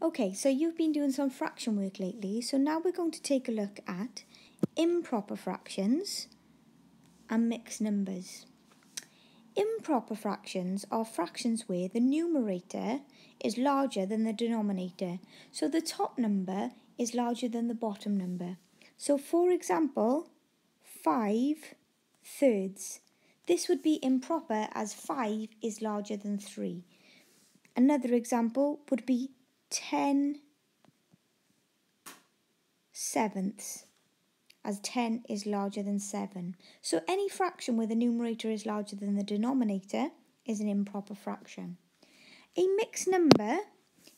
Okay, so you've been doing some fraction work lately, so now we're going to take a look at improper fractions and mixed numbers. Improper fractions are fractions where the numerator is larger than the denominator, so the top number is larger than the bottom number. So for example, 5/3. This would be improper as 5 is larger than 3. Another example would be 10/7, as 10 is larger than 7. So any fraction where the numerator is larger than the denominator is an improper fraction. A mixed number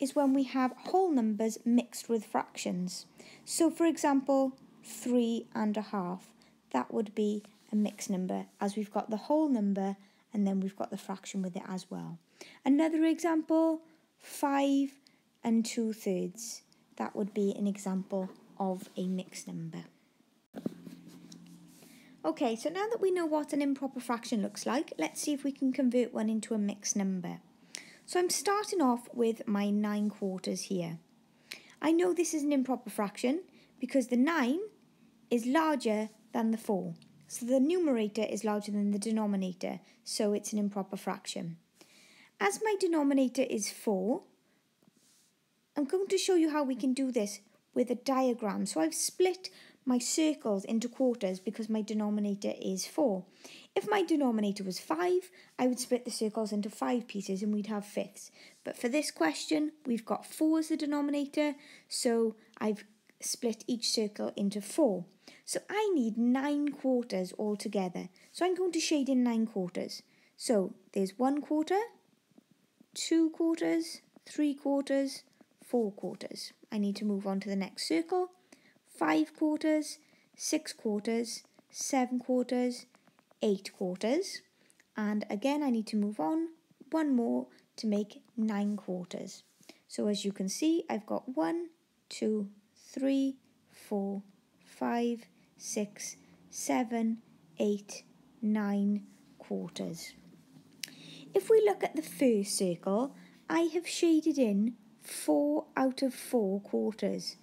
is when we have whole numbers mixed with fractions. So for example, 3.5, that would be a mixed number as we've got the whole number and then we've got the fraction with it as well. Another example, 5 2/3. That would be an example of a mixed number. Okay, so now that we know what an improper fraction looks like, let's see if we can convert one into a mixed number. So I'm starting off with my 9/4 here. I know this is an improper fraction because the 9 is larger than the 4. So the numerator is larger than the denominator, so it's an improper fraction. As my denominator is 4, I'm going to show you how we can do this with a diagram. So I've split my circles into quarters because my denominator is 4. If my denominator was 5, I would split the circles into 5 pieces and we'd have fifths. But for this question, we've got 4 as the denominator, so I've split each circle into 4. So I need 9/4 altogether. So I'm going to shade in 9/4. So there's 1/4, 2/4, 3/4, 4/4. I need to move on to the next circle. 5/4, 6/4, 7/4, 8/4. And again, I need to move on one more to make 9/4. So as you can see, I've got 1, 2, 3, 4, 5, 6, 7, 8, 9/4. If we look at the first circle, I have shaded in 4 out of 4 quarters,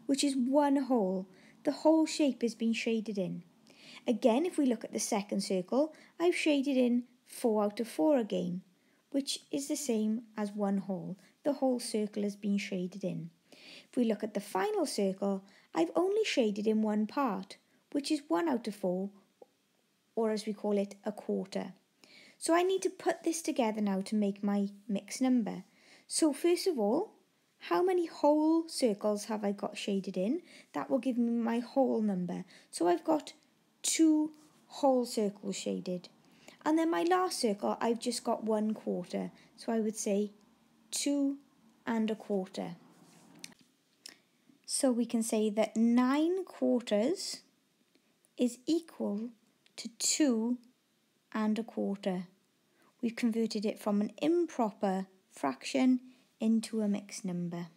which is one whole. The whole shape has been shaded in. Again, if we look at the second circle, I've shaded in 4 out of 4 again, which is the same as one whole. The whole circle has been shaded in. If we look at the final circle, I've only shaded in one part, which is 1 out of 4, or as we call it, a quarter. So I need to put this together now to make my mixed number. So first of all, how many whole circles have I got shaded in? That will give me my whole number. So I've got 2 whole circles shaded. And then my last circle, I've just got 1/4. So I would say 2.25. So we can say that 9/4 is equal to 2.25. We've converted it from an improper fraction into a mixed number.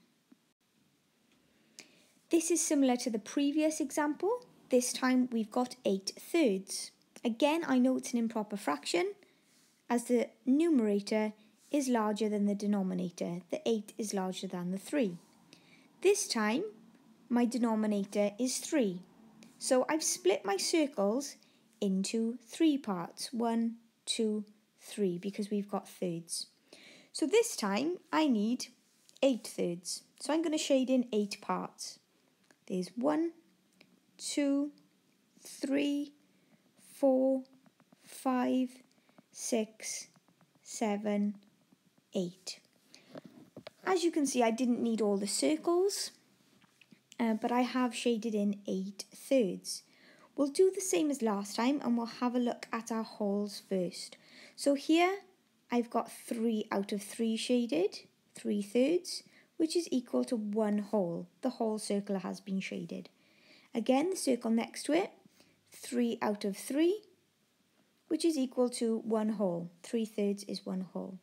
This is similar to the previous example. This time we've got 8/3. Again, I know it's an improper fraction as the numerator is larger than the denominator. The 8 is larger than the 3. This time my denominator is 3. So I've split my circles into 3 parts. 1, 2, 3, because we've got thirds. So this time I need 8/3. So I'm going to shade in 8 parts. There's 1, 2, 3, 4, 5, 6, 7, 8. As you can see, I didn't need all the circles, but I have shaded in 8/3. We'll do the same as last time and we'll have a look at our wholes first. So here I've got 3 out of 3 shaded, 3/3, which is equal to 1 whole. The whole circle has been shaded. Again, the circle next to it, 3 out of 3, which is equal to 1 whole. 3/3 is 1 whole.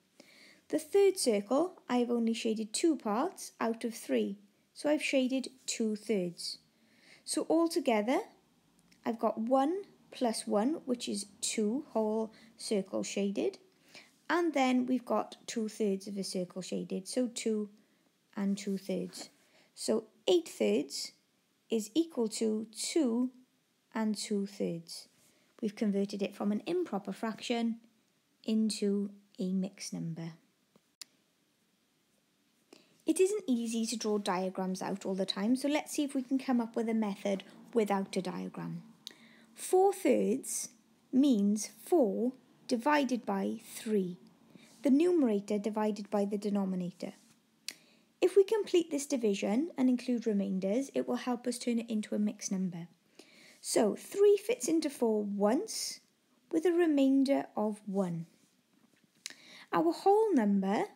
The third circle, I've only shaded 2 parts out of 3. So I've shaded 2/3. So altogether, I've got 1 plus 1, which is 2 whole circles shaded. And then we've got 2/3 of a circle shaded, so 2 2/3. So 8/3 is equal to 2 2/3. We've converted it from an improper fraction into a mixed number. It isn't easy to draw diagrams out all the time, so let's see if we can come up with a method without a diagram. 4/3 means 4 divided by 3, the numerator divided by the denominator. If we complete this division and include remainders, it will help us turn it into a mixed number. So 3 fits into 4 once with a remainder of 1. Our whole number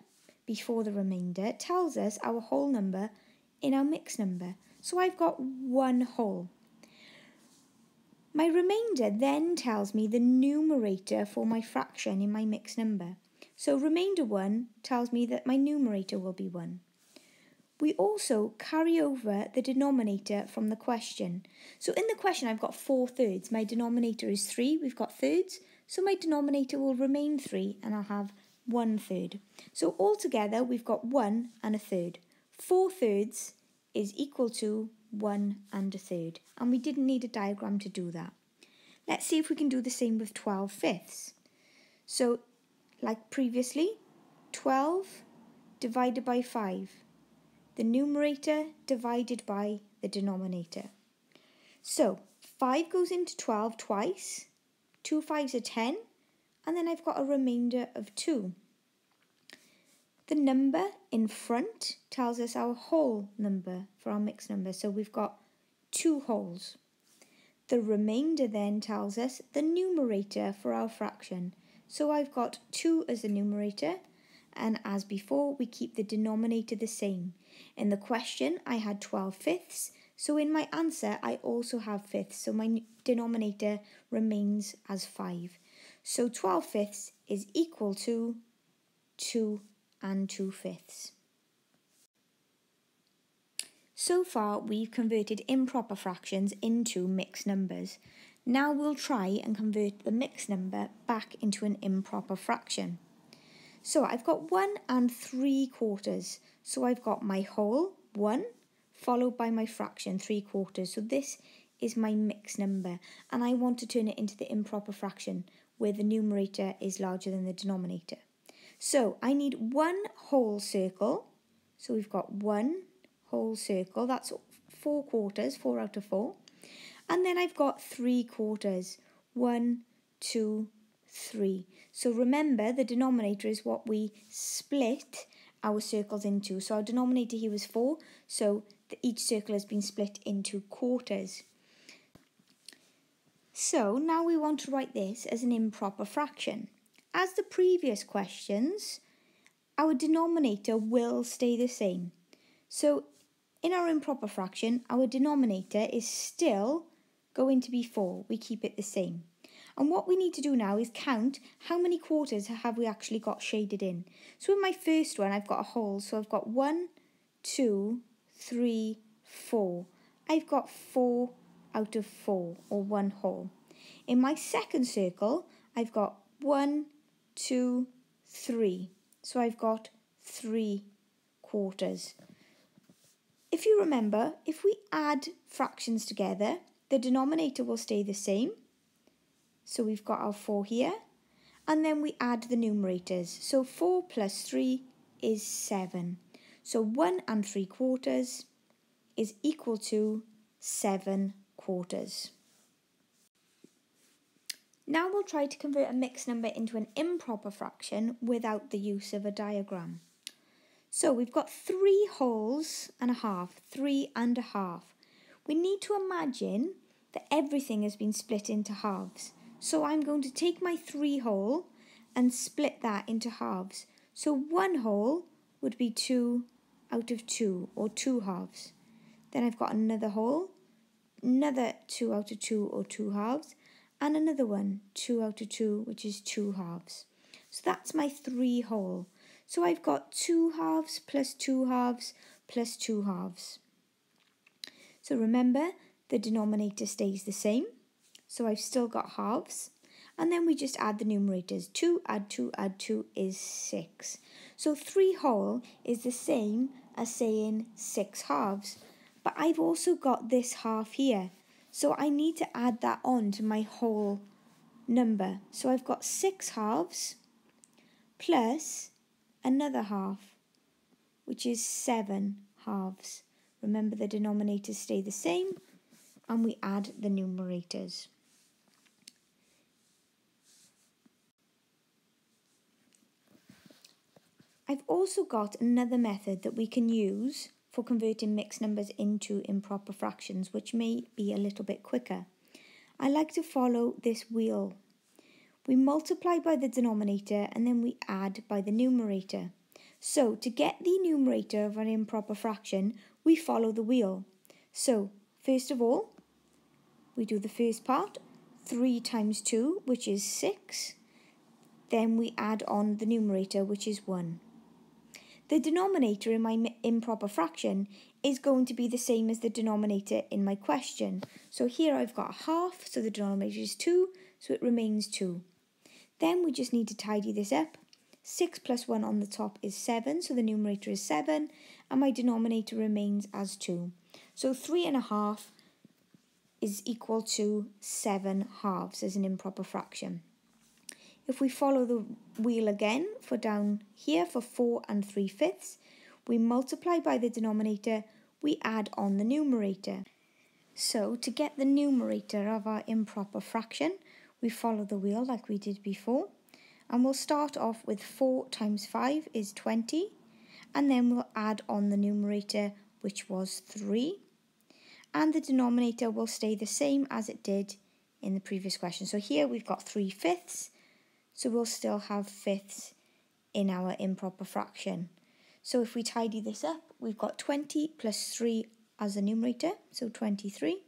before the remainder tells us our whole number in our mixed number. So I've got 1 whole. My remainder then tells me the numerator for my fraction in my mixed number. So remainder 1 tells me that my numerator will be 1. We also carry over the denominator from the question. So in the question I've got 4/3. My denominator is 3. We've got thirds. So my denominator will remain 3 and I'll have 1/3. So altogether we've got 1 1/3. 4/3 is equal to 1 1/3. And we didn't need a diagram to do that. Let's see if we can do the same with 12/5. So like previously, 12 divided by 5. The numerator divided by the denominator. So 5 goes into 12 twice, 2 5s are 10, and then I've got a remainder of 2. The number in front tells us our whole number for our mixed number, so we've got 2 wholes. The remainder then tells us the numerator for our fraction, so I've got 2 as the numerator, and as before we keep the denominator the same. In the question I had 12/5, so in my answer I also have fifths, so my denominator remains as 5. So 12/5 is equal to 2 2/5. So far we've converted improper fractions into mixed numbers. Now we'll try and convert the mixed number back into an improper fraction. So I've got 1 3/4. So I've got my whole, 1, followed by my fraction, 3/4. So this is my mixed number, and I want to turn it into the improper fraction where the numerator is larger than the denominator. So I need 1 whole circle. So we've got 1 whole circle. That's 4/4, 4 out of 4. And then I've got 3/4. 1, 2, 3. So remember, the denominator is what we split our circles into. So our denominator here was 4, so each circle has been split into quarters. So now we want to write this as an improper fraction. As the previous questions, our denominator will stay the same. So in our improper fraction, our denominator is still going to be 4. We keep it the same. And what we need to do now is count how many quarters have we actually got shaded in. So in my first one, I've got a whole. So I've got 1, 2, 3, 4. I've got 4 out of 4, or 1 whole. In my second circle, I've got 1, 2, 3. So I've got 3 quarters. If you remember, if we add fractions together, the denominator will stay the same. So we've got our 4 here, and then we add the numerators. So 4 plus 3 is 7. So 1 3/4 is equal to 7 quarters. Now we'll try to convert a mixed number into an improper fraction without the use of a diagram. So we've got 3 wholes and a half, 3 1/2. We need to imagine that everything has been split into halves. So I'm going to take my 3 whole and split that into halves. So 1 whole would be 2 out of 2, or 2 halves. Then I've got another whole, another 2 out of 2, or 2 halves, and another one, 2 out of 2, which is 2 halves. So that's my 3 whole. So I've got 2 halves plus 2 halves plus 2 halves. So remember, the denominator stays the same. So I've still got halves. And then we just add the numerators. 2 add 2 add 2 is 6. So 3 whole is the same as saying 6 halves. But I've also got this half here, so I need to add that on to my whole number. So I've got 6 halves plus another half, which is 7 halves. Remember, the denominators stay the same, and we add the numerators. I've also got another method that we can use for converting mixed numbers into improper fractions, which may be a little bit quicker. I like to follow this wheel. We multiply by the denominator and then we add by the numerator. So to get the numerator of an improper fraction, we follow the wheel. So first of all, we do the first part, 3 times 2, which is 6. Then we add on the numerator, which is 1. The denominator in my improper fraction is going to be the same as the denominator in my question. So here I've got half, so the denominator is 2, so it remains 2. Then we just need to tidy this up. 6 plus 1 on the top is 7, so the numerator is 7, and my denominator remains as 2. So 3½ is equal to 7 halves as an improper fraction. If we follow the wheel again for down here for 4 3/5, we multiply by the denominator, we add on the numerator. So to get the numerator of our improper fraction, we follow the wheel like we did before, and we'll start off with 4 times 5 is 20, and then we'll add on the numerator, which was 3, and the denominator will stay the same as it did in the previous question. So here we've got 3/5, so we'll still have fifths in our improper fraction. So if we tidy this up, we've got 20 plus 3 as the numerator, so 23.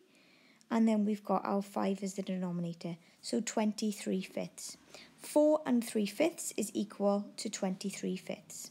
And then we've got our 5 as the denominator, so 23/5. 4 3/5 is equal to 23/5.